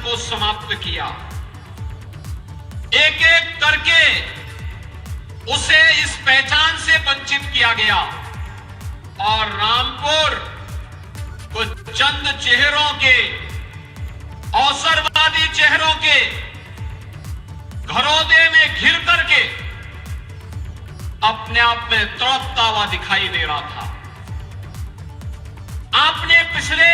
को समाप्त किया। एक एक करके उसे इस पहचान से वंचित किया गया और रामपुर को चंद चेहरों के, अवसरवादी चेहरों के घरौदे में घिर करके अपने आप में तड़पता हुआ दिखाई दे रहा था। आपने पिछले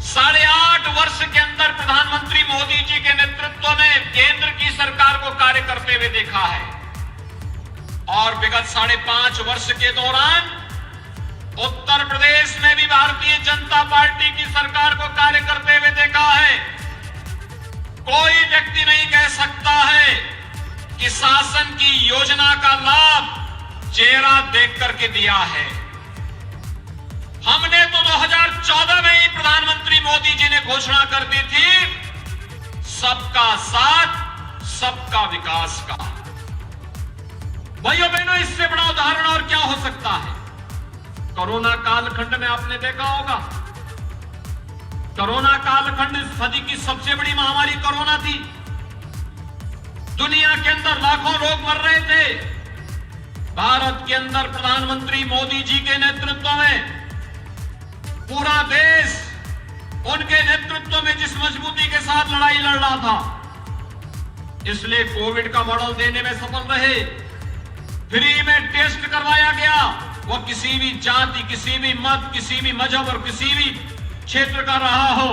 8.5 वर्ष के अंदर प्रधानमंत्री मोदी जी के नेतृत्व में केंद्र की सरकार को कार्य करते हुए देखा है और विगत 5.5 वर्ष के दौरान उत्तर प्रदेश में भी भारतीय जनता पार्टी की सरकार को कार्य करते हुए देखा है। कोई व्यक्ति नहीं कह सकता है कि शासन की योजना का लाभ चेहरा देख करके दिया है। हमने तो 2014 में ही प्रधानमंत्री मोदी जी ने घोषणा कर दी थी सबका साथ सबका विकास का। भाइयों बहनों, इससे बड़ा उदाहरण और क्या हो सकता है। कोरोना कालखंड में आपने देखा होगा, कोरोना कालखंड इस सदी की सबसे बड़ी महामारी कोरोना थी। दुनिया के अंदर लाखों लोग मर रहे थे। भारत के अंदर प्रधानमंत्री मोदी जी के नेतृत्व में पूरा देश उनके नेतृत्व में जिस मजबूती के साथ लड़ाई लड़ रहा था, इसलिए कोविड का मॉडल देने में सफल रहे। फ्री में टेस्ट करवाया गया, वो किसी भी जाति, किसी भी मत, किसी भी मजहब और किसी भी क्षेत्र का रहा हो,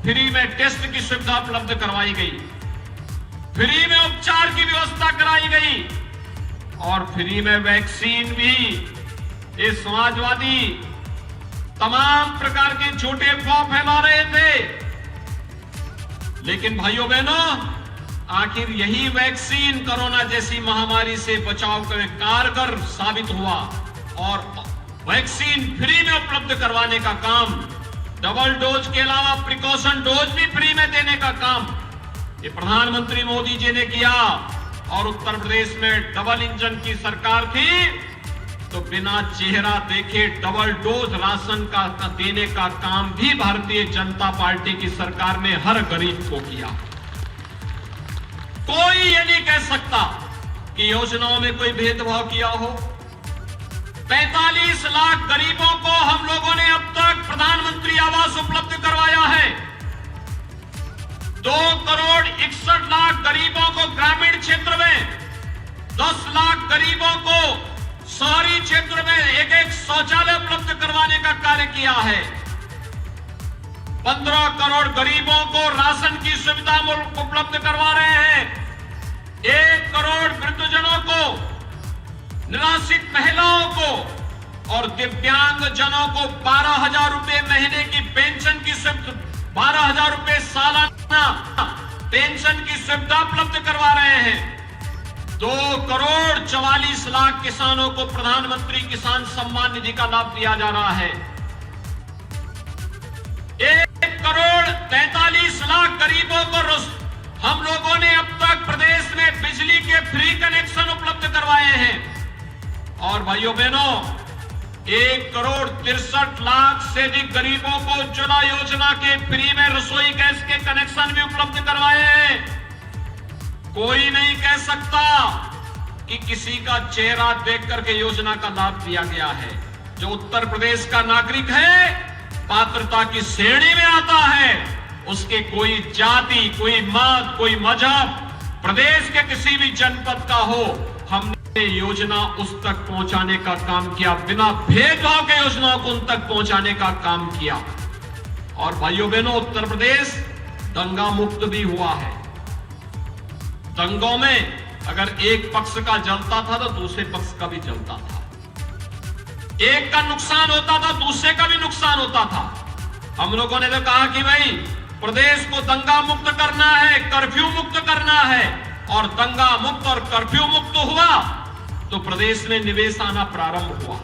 फ्री में टेस्ट की सुविधा उपलब्ध करवाई गई, फ्री में उपचार की व्यवस्था कराई गई और फ्री में वैक्सीन भी। ये समाजवादी तमाम प्रकार के झूठे अफवाह फैला रहे थे, लेकिन भाइयों बहनों, आखिर यही वैक्सीन कोरोना जैसी महामारी से बचाव में कारगर साबित हुआ और वैक्सीन फ्री में उपलब्ध करवाने का काम, डबल डोज के अलावा प्रिकॉशन डोज भी फ्री में देने का काम ये प्रधानमंत्री मोदी जी ने किया। और उत्तर प्रदेश में डबल इंजन की सरकार थी तो बिना चेहरा देखे डबल डोज राशन का देने का काम भी भारतीय जनता पार्टी की सरकार ने हर गरीब को किया। कोई ये नहीं कह सकता कि योजनाओं में कोई भेदभाव किया हो। 45 लाख गरीबों को हम लोगों ने अब तक प्रधानमंत्री आवास उपलब्ध करवाया है। 2 करोड़ 61 लाख गरीबों को ग्रामीण क्षेत्र में, 10 लाख गरीबों को शहरी क्षेत्र में एक शौचालय उपलब्ध करवाने का कार्य किया है। 15 करोड़ गरीबों को राशन की सुविधा उपलब्ध करवा रहे हैं। 1 करोड़ वृद्धजनों को, निराश्रित महिलाओं को और दिव्यांग जनों को 12,000 रुपए महीने की पेंशन की सुविधा, 12,000 रुपए सालाना पेंशन की सुविधा उपलब्ध करवा रहे हैं। 2 करोड़ 44 लाख किसानों को प्रधानमंत्री किसान सम्मान निधि का लाभ दिया जा रहा है। 1 करोड़ 43 लाख गरीबों को हम लोगों ने अब तक प्रदेश में बिजली के फ्री कनेक्शन उपलब्ध करवाए हैं। और भाइयों बहनों, 1 करोड़ 63 लाख से अधिक गरीबों को उज्ज्वला योजना के फ्री में रसोई गैस के कनेक्शन भी उपलब्ध करवाए हैं। कोई नहीं कह सकता कि किसी का चेहरा देख करके योजना का लाभ दिया गया है। जो उत्तर प्रदेश का नागरिक है, पात्रता की श्रेणी में आता है, उसके कोई जाति, कोई मत, कोई मजहब, प्रदेश के किसी भी जनपद का हो, हमने योजना उस तक पहुंचाने का काम किया। बिना भेदभाव के योजनाओं को उन तक पहुंचाने का काम किया। और भाइयों बहनों, उत्तर प्रदेश दंगा मुक्त भी हुआ है। दंगों में अगर एक पक्ष का जलता था तो दूसरे पक्ष का भी जलता था। एक का नुकसान होता था, दूसरे का भी नुकसान होता था। हम लोगों ने तो कहा कि भाई प्रदेश को दंगा मुक्त करना है, कर्फ्यू मुक्त करना है, और दंगा मुक्त और कर्फ्यू मुक्त हुआ तो प्रदेश में निवेश आना प्रारंभ हुआ,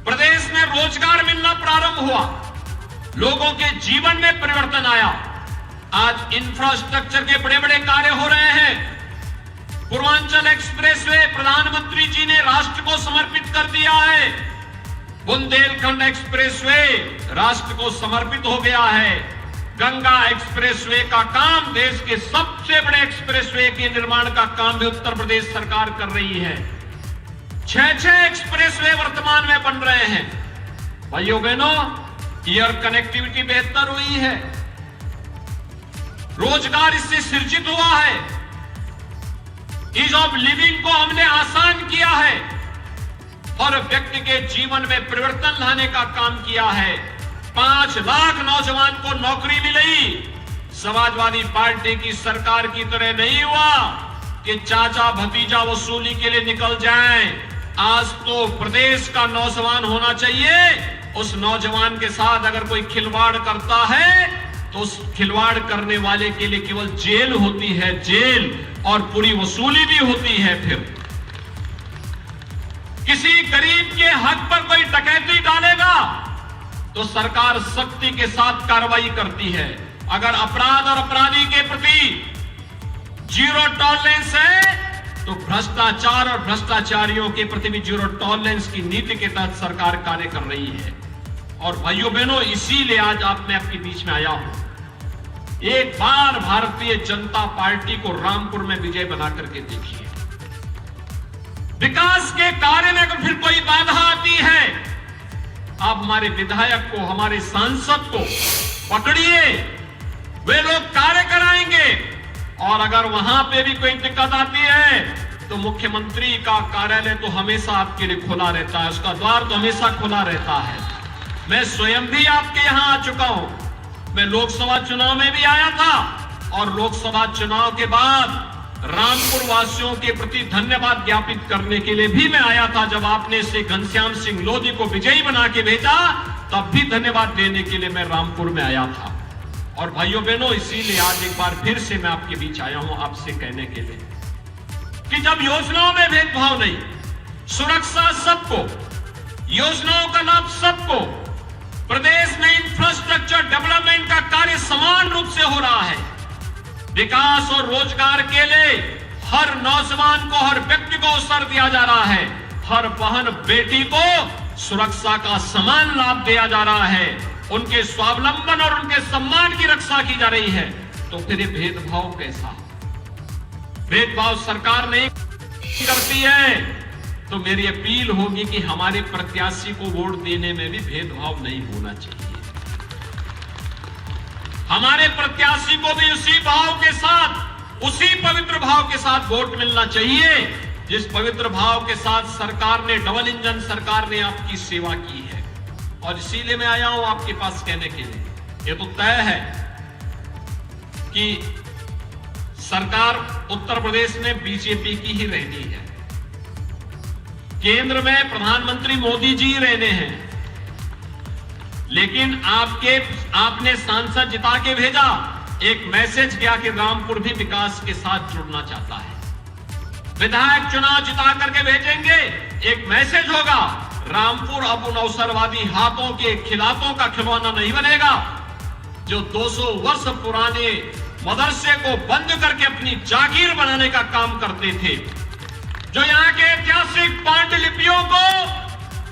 प्रदेश में रोजगार मिलना प्रारंभ हुआ, लोगों के जीवन में परिवर्तन आया। आज इंफ्रास्ट्रक्चर के बड़े बड़े कार्य हो रहे हैं। पूर्वांचल एक्सप्रेसवे प्रधानमंत्री जी ने राष्ट्र को समर्पित कर दिया है। बुंदेलखंड एक्सप्रेसवे राष्ट्र को समर्पित हो गया है। गंगा एक्सप्रेसवे का काम, देश के सबसे बड़े एक्सप्रेसवे के निर्माण का काम भी उत्तर प्रदेश सरकार कर रही है। 6 एक्सप्रेसवे वर्तमान में बन रहे हैं। भाइयों बहनों, एयर कनेक्टिविटी बेहतर हुई है, रोजगार इससे सृजित हुआ है, ईज ऑफ लिविंग को हमने आसान किया है और व्यक्ति के जीवन में परिवर्तन लाने का काम किया है। 5 लाख नौजवान को नौकरी मिली। समाजवादी पार्टी की सरकार की तरह नहीं हुआ कि चाचा भतीजा वसूली के लिए निकल जाएं। आज तो प्रदेश का नौजवान होना चाहिए। उस नौजवान के साथ अगर कोई खिलवाड़ करता है तो उस खिलवाड़ करने वाले के लिए केवल जेल होती है, जेल, और पूरी वसूली भी होती है। फिर किसी गरीब के हक पर कोई डकैती डालेगा तो सरकार सख्ती के साथ कार्रवाई करती है। अगर अपराध और अपराधी के प्रति जीरो टॉलरेंस है तो भ्रष्टाचार और भ्रष्टाचारियों के प्रति भी जीरो टॉलरेंस की नीति के तहत सरकार कार्य कर रही है। और भाइयों बहनों, इसीलिए आज मैं आपके बीच में आया हूं। एक बार भारतीय जनता पार्टी को रामपुर में विजय बना करके देखिए। विकास के कार्य में अगर फिर कोई बाधा आती है, आप हमारे विधायक को, हमारे सांसद को पकड़िए, वे लोग कार्य कराएंगे। और अगर वहां पे भी कोई दिक्कत आती है तो मुख्यमंत्री का कार्यालय तो हमेशा आपके लिए खुला रहता है, उसका द्वार तो हमेशा खुला रहता है। मैं स्वयं भी आपके यहां आ चुका हूं। मैं लोकसभा चुनाव में भी आया था और लोकसभा चुनाव के बाद रामपुर वासियों के प्रति धन्यवाद ज्ञापित करने के लिए भी मैं आया था। जब आपने श्री घनश्याम सिंह लोधी को विजयी बना के भेजा, तब भी धन्यवाद देने के लिए मैं रामपुर में आया था। और भाइयों बहनों, इसीलिए आज एक बार फिर से मैं आपके बीच आया हूं आपसे कहने के लिए कि जब योजनाओं में भेदभाव नहीं, सुरक्षा सबको, योजनाओं का लाभ सबको, प्रदेश में इंफ्रास्ट्रक्चर डेवलपमेंट का कार्य समान रूप से हो रहा है, विकास और रोजगार के लिए हर नौजवान को, हर व्यक्ति को अवसर दिया जा रहा है, हर बहन बेटी को सुरक्षा का समान लाभ दिया जा रहा है, उनके स्वावलंबन और उनके सम्मान की रक्षा की जा रही है, तो फिर ये भेदभाव कैसा? भेदभाव सरकार नहीं करती है। तो मेरी अपील होगी कि हमारे प्रत्याशी को वोट देने में भी भेदभाव नहीं होना चाहिए। हमारे प्रत्याशी को भी उसी भाव के साथ, उसी पवित्र भाव के साथ वोट मिलना चाहिए जिस पवित्र भाव के साथ सरकार ने, डबल इंजन सरकार ने आपकी सेवा की है। और इसीलिए मैं आया हूं आपके पास कहने के लिए, ये तो तय है कि सरकार उत्तर प्रदेश में बीजेपी की ही रहनी है, केंद्र में प्रधानमंत्री मोदी जी रहने हैं, लेकिन आपने सांसद जिता के भेजा, एक मैसेज गया कि रामपुर भी विकास के साथ जुड़ना चाहता है। विधायक चुनाव जिता करके भेजेंगे, एक मैसेज होगा, रामपुर अब उन अवसरवादी हाथों के खिलाफों का खिलौना नहीं बनेगा जो 200 वर्ष पुराने मदरसे को बंद करके अपनी जागीर बनाने का काम करते थे, जो यहाँ के ऐतिहासिक पांडुलिपियों को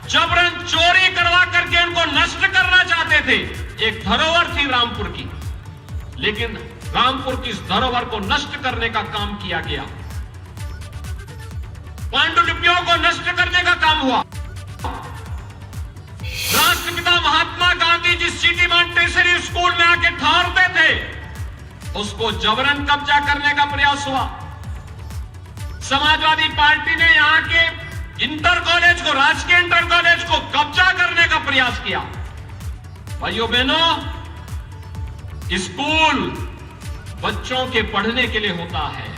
जबरन चोरी करवा करके उनको नष्ट करना चाहते थे। एक धरोहर थी रामपुर की, लेकिन रामपुर की इस धरोहर को नष्ट करने का काम किया गया, पांडुलिपियों को नष्ट करने का काम हुआ। राष्ट्रपिता महात्मा गांधी जिस सिटी मॉन्टेसरी स्कूल में आके ठहरते थे, उसको जबरन कब्जा करने का प्रयास हुआ। समाजवादी पार्टी ने यहां के इंटर कॉलेज को, राजकीय इंटर कॉलेज को कब्जा करने का प्रयास किया। भाइयों बहनों, स्कूल बच्चों के पढ़ने के लिए होता है,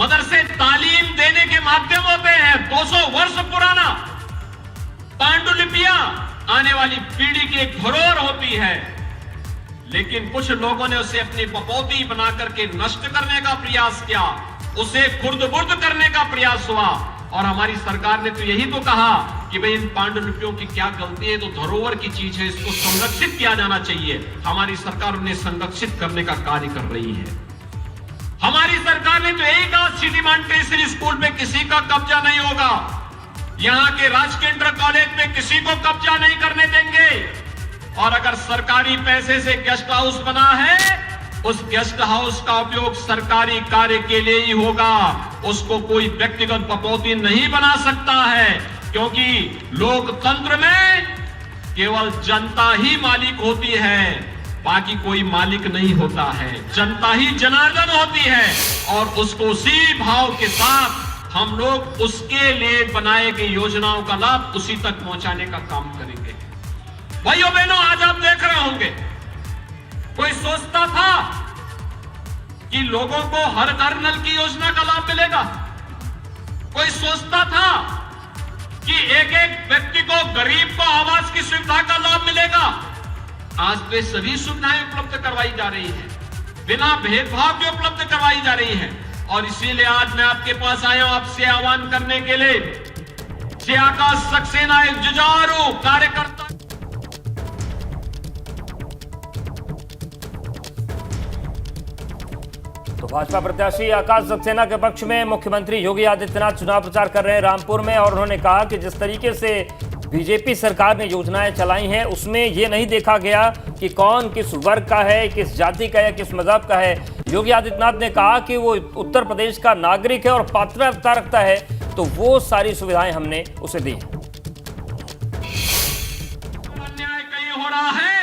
मदरसे तालीम देने के माध्यम होते हैं। 200 वर्ष पुराना पांडुलिपियां आने वाली पीढ़ी की एक धरोहर होती है, लेकिन कुछ लोगों ने उसे अपनी बपौती बना करके नष्ट करने का प्रयास किया, उसे खुर्द-बुर्द करने का प्रयास हुआ। और हमारी सरकार ने तो यही तो कहा कि भाई इन पांडुलिपियों की क्या गलती है, तो धरोहर की चीज है, इसको संरक्षित किया जाना चाहिए। हमारी सरकार उन्हें संरक्षित करने का कार्य कर रही है। हमारी सरकार ने तो यही कहा, सिटी मॉन्टेसरी स्कूल में किसी का कब्जा नहीं होगा, यहां के राजकीय इंटर कॉलेज में किसी को कब्जा नहीं करने देंगे। और अगर सरकारी पैसे से गेस्ट हाउस बना है, उस गेस्ट हाउस का उपयोग सरकारी कार्य के लिए ही होगा। उसको कोई व्यक्तिगत बपौती नहीं बना सकता है, क्योंकि लोकतंत्र में केवल जनता ही मालिक होती है, बाकी कोई मालिक नहीं होता है। जनता ही जनार्दन होती है और उसको उसी भाव के साथ हम लोग उसके लिए बनाए गई योजनाओं का लाभ उसी तक पहुंचाने का काम करेंगे। भाइयों बहनों, आज आप देख रहे होंगे, कोई सोचता था कि लोगों को हर घर नल की योजना का लाभ मिलेगा? कोई सोचता था कि एक एक व्यक्ति को, गरीब को आवास की सुविधा का लाभ मिलेगा? आज वे सभी सुविधाएं उपलब्ध करवाई जा रही हैं, बिना भेदभाव के उपलब्ध करवाई जा रही हैं। और इसीलिए आज मैं आपके पास आया हूं, आपसे आह्वान करने के लिए। श्री आकाश सक्सेना एक जुझारू कार्यकर्ता। तो भाजपा प्रत्याशी आकाश सक्सेना के पक्ष में मुख्यमंत्री योगी आदित्यनाथ चुनाव प्रचार कर रहे हैं रामपुर में, और उन्होंने कहा कि जिस तरीके से बीजेपी सरकार ने योजनाएं चलाई हैं, उसमें ये नहीं देखा गया कि कौन किस वर्ग का है, किस जाति का है, किस मजहब का है। योगी आदित्यनाथ ने कहा कि वो उत्तर प्रदेश का नागरिक है और पात्रता रखता है, तो वो सारी सुविधाएं हमने उसे दी। अन्याय कहीं हो रहा है,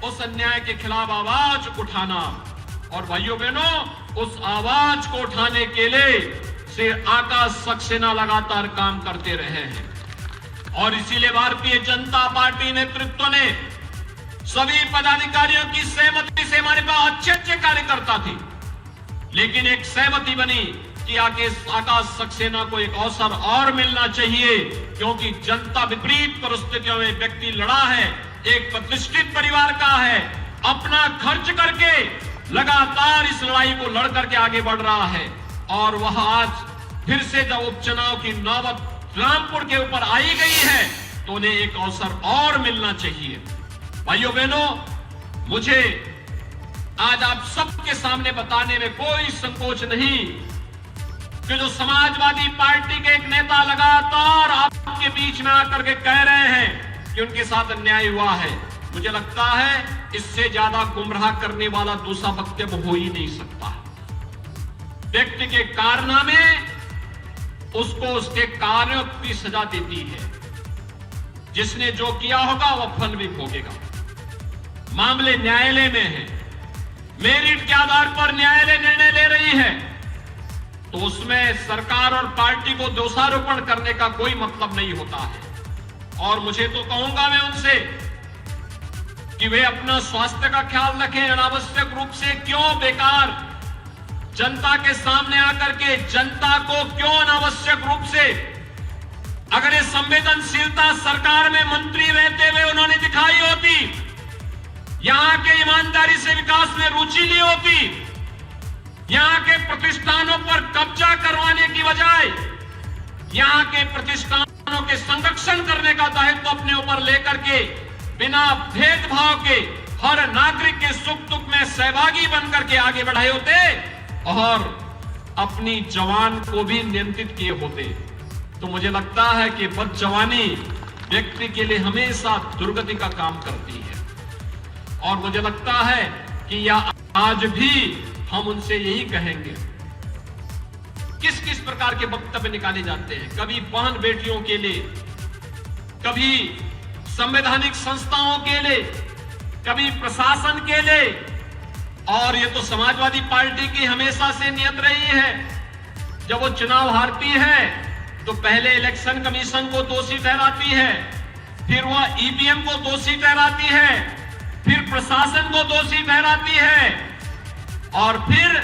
उस अन्याय के खिलाफ आवाज उठाना, और भाइयों बहनों, उस आवाज को उठाने के लिए श्री आकाश सक्सेना लगातार काम करते रहे हैं। और इसीलिए भारतीय जनता पार्टी नेतृत्व ने सभी पदाधिकारियों की सहमति से, हमारे पास अच्छे अच्छे कार्यकर्ता थे, लेकिन एक सहमति बनी कि आकाश सक्सेना को एक अवसर और मिलना चाहिए, क्योंकि जनता विपरीत परिस्थितियों में व्यक्ति लड़ा है, एक प्रतिष्ठित परिवार का है, अपना खर्च करके लगातार इस लड़ाई को लड़ करके आगे बढ़ रहा है। और वह आज फिर से जब उपचुनाव की नौबत रामपुर के ऊपर आई गई है, तो उन्हें एक अवसर और मिलना चाहिए। भाइयों बहनों, मुझे आज आप सबके सामने बताने में कोई संकोच नहीं कि जो समाजवादी पार्टी के एक नेता लगातार आपके बीच में आकर के कह रहे हैं कि उनके साथ अन्याय हुआ है, मुझे लगता है इससे ज्यादा गुमराह करने वाला दूसरा वक्तव्य हो ही नहीं सकता। व्यक्ति के कारनामे उसको उसके कार्यों की सजा देती है। जिसने जो किया होगा वह फल भी भोगेगा। मामले न्यायालय में है, मेरिट के आधार पर न्यायालय निर्णय ले रही है, तो उसमें सरकार और पार्टी को दोषारोपण करने का कोई मतलब नहीं होता है। और मुझे तो कहूंगा मैं उनसे कि वे अपना स्वास्थ्य का ख्याल रखें। अनावश्यक रूप से क्यों बेकार जनता के सामने आकर के जनता को क्यों अनावश्यक रूप से, अगर ये संवेदनशीलता सरकार में मंत्री रहते हुए उन्होंने दिखाई होती, यहां के ईमानदारी से विकास में रुचि ली होती, यहां के प्रतिष्ठानों पर कब्जा करवाने की बजाय यहां के प्रतिष्ठानों के संरक्षण करने का दायित्व अपने ऊपर लेकर के बिना भेदभाव के हर नागरिक के सुख दुख में सहभागी बनकर के आगे बढ़ाए होते और अपनी जवान को भी नियंत्रित किए होते, तो मुझे लगता है कि बदजवानी व्यक्ति के लिए हमेशा दुर्गति का काम करती है। और मुझे लगता है कि यह आज भी हम उनसे यही कहेंगे। किस किस प्रकार के वक्तव्य निकाले जाते हैं, कभी बहन बेटियों के लिए, कभी संवैधानिक संस्थाओं के लिए, कभी प्रशासन के लिए। और ये तो समाजवादी पार्टी की हमेशा से नियत रही है, जब वो चुनाव हारती है तो पहले इलेक्शन कमीशन को दोषी ठहराती है, फिर वह ईवीएम को दोषी ठहराती है, फिर प्रशासन को दोषी ठहराती है और फिर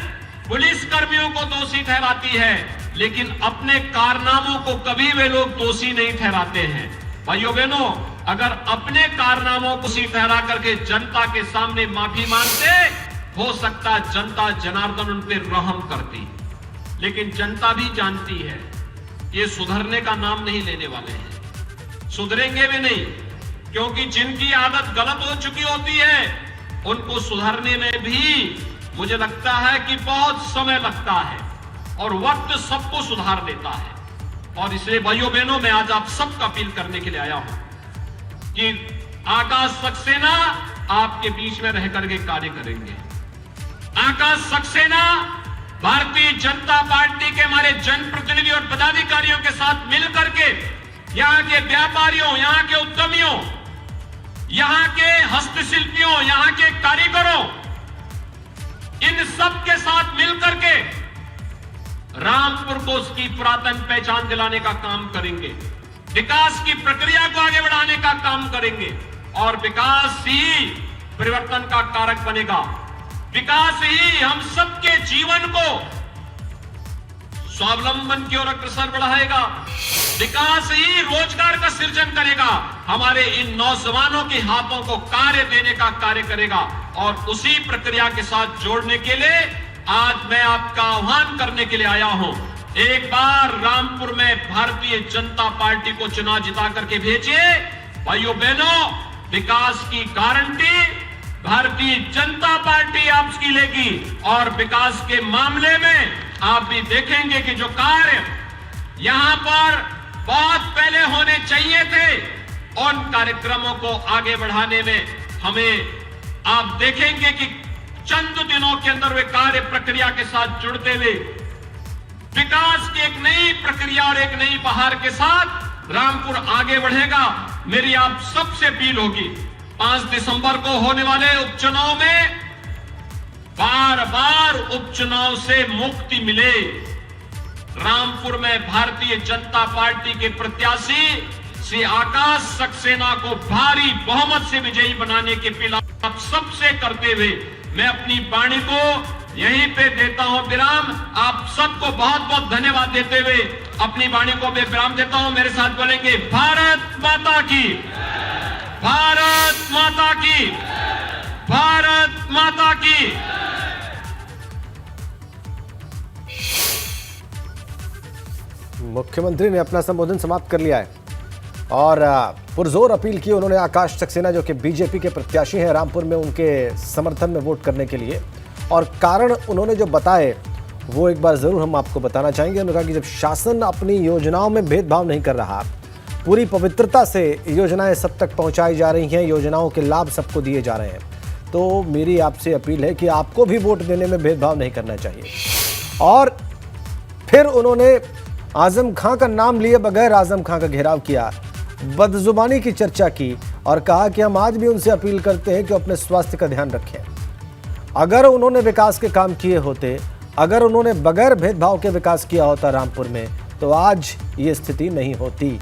पुलिस कर्मियों को दोषी ठहराती है, लेकिन अपने कारनामों को कभी वे लोग दोषी नहीं ठहराते हैं। भाइयों बहनों, अगर अपने कारनामों को दोषी ठहरा करके जनता के सामने माफी मांगते, हो सकता जनता जनार्दन उन पर रहम करती, लेकिन जनता भी जानती है ये सुधरने का नाम नहीं लेने वाले हैं, सुधरेंगे भी नहीं, क्योंकि जिनकी आदत गलत हो चुकी होती है उनको सुधरने में भी मुझे लगता है कि बहुत समय लगता है और वक्त सबको सुधार देता है। और इसलिए भाइयों बहनों, मैं आज आप सबका अपील करने के लिए आया हूं कि आकाश सक्सेना आपके बीच में रह करके कार्य करेंगे। आकाश सक्सेना भारतीय जनता पार्टी के हमारे जनप्रतिनिधि और पदाधिकारियों के साथ मिलकर के यहां के व्यापारियों, यहां के उद्यमियों, यहां के हस्तशिल्पियों, यहां के कारीगरों, इन सब के साथ मिलकर के रामपुर को उसकी पुरातन पहचान दिलाने का काम करेंगे, विकास की प्रक्रिया को आगे बढ़ाने का काम करेंगे और विकास ही परिवर्तन का कारक बनेगा। विकास ही हम सबके जीवन को स्वावलंबन की ओर अग्रसर बढ़ाएगा। विकास ही रोजगार का सृजन करेगा, हमारे इन नौजवानों के हाथों को कार्य देने का कार्य करेगा। और उसी प्रक्रिया के साथ जोड़ने के लिए आज मैं आपका आह्वान करने के लिए आया हूं। एक बार रामपुर में भारतीय जनता पार्टी को चुनाव जिता करके भेजिए। भाइयों बहनों, विकास की गारंटी भारतीय जनता पार्टी आपकी लेगी और विकास के मामले में आप भी देखेंगे कि जो कार्य यहां पर बहुत पहले होने चाहिए थे, उन कार्यक्रमों को आगे बढ़ाने में हमें आप देखेंगे कि चंद दिनों के अंदर वे कार्य प्रक्रिया के साथ जुड़ते हुए विकास की एक नई प्रक्रिया और एक नई बहार के साथ रामपुर आगे बढ़ेगा। मेरी आप सबसे अपील होगी, 5 दिसंबर को होने वाले उपचुनाव में बार बार उपचुनाव से मुक्ति मिले। रामपुर में भारतीय जनता पार्टी के प्रत्याशी श्री आकाश सक्सेना को भारी बहुमत से विजयी बनाने की अपील आप सबसे करते हुए मैं अपनी वाणी को यहीं पे देता हूं विराम। आप सबको बहुत बहुत धन्यवाद देते हुए अपनी वाणी को मैं विराम देता हूं। मेरे साथ बोलेंगे भारत माता की, भारत माता की, भारत माता की। मुख्यमंत्री ने अपना संबोधन समाप्त कर लिया है और पुरजोर अपील की उन्होंने आकाश सक्सेना जो कि बीजेपी के प्रत्याशी हैं रामपुर में, उनके समर्थन में वोट करने के लिए। और कारण उन्होंने जो बताए वो एक बार ज़रूर हम आपको बताना चाहेंगे। उन्होंने कहा कि जब शासन अपनी योजनाओं में भेदभाव नहीं कर रहा, पूरी पवित्रता से योजनाएं सब तक पहुंचाई जा रही हैं, योजनाओं के लाभ सबको दिए जा रहे हैं, तो मेरी आपसे अपील है कि आपको भी वोट देने में भेदभाव नहीं करना चाहिए। और फिर उन्होंने आजम खां का नाम लिए बगैर आजम खां का घेराव किया, बदजुबानी की चर्चा की और कहा कि हम आज भी उनसे अपील करते हैं कि अपने स्वास्थ्य का ध्यान रखें। अगर उन्होंने विकास के काम किए होते, अगर उन्होंने बगैर भेदभाव के विकास किया होता रामपुर में, तो आज ये स्थिति नहीं होती।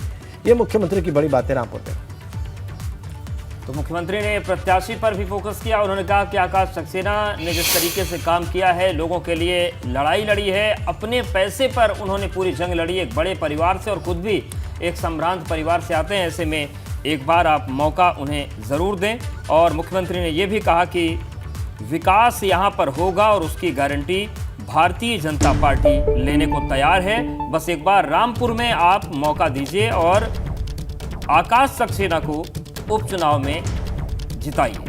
ये मुख्यमंत्री की बड़ी बात है रामपुर में। तो मुख्यमंत्री ने प्रत्याशी पर भी फोकस किया। उन्होंने कहा कि आकाश सक्सेना ने जिस तरीके से काम किया है, लोगों के लिए लड़ाई लड़ी है, अपने पैसे पर उन्होंने पूरी जंग लड़ी, एक बड़े परिवार से और खुद भी एक संभ्रांत परिवार से आते हैं, ऐसे में एक बार आप मौका उन्हें ज़रूर दें। और मुख्यमंत्री ने यह भी कहा कि विकास यहाँ पर होगा और उसकी गारंटी भारतीय जनता पार्टी लेने को तैयार है। बस एक बार रामपुर में आप मौका दीजिए और आकाश सक्सेना को उपचुनाव में जिताइए।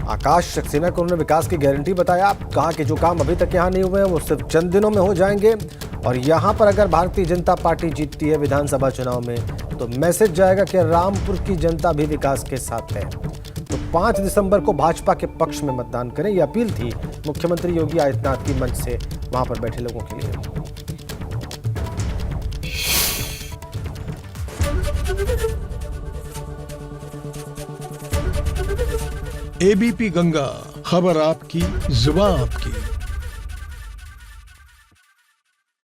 आकाश सक्सेना को उन्होंने विकास की गारंटी बताया, कहा कि जो काम अभी तक यहाँ नहीं हुए हैं वो सिर्फ चंद दिनों में हो जाएंगे। और यहाँ पर अगर भारतीय जनता पार्टी जीतती है विधानसभा चुनाव में, तो मैसेज जाएगा कि रामपुर की जनता भी विकास के साथ है। तो 5 दिसंबर को भाजपा के पक्ष में मतदान करें, यह अपील थी मुख्यमंत्री योगी आदित्यनाथ की मंच से वहां पर बैठे लोगों के लिए। एबीपी गंगा, खबर आपकी, जुबान आपकी।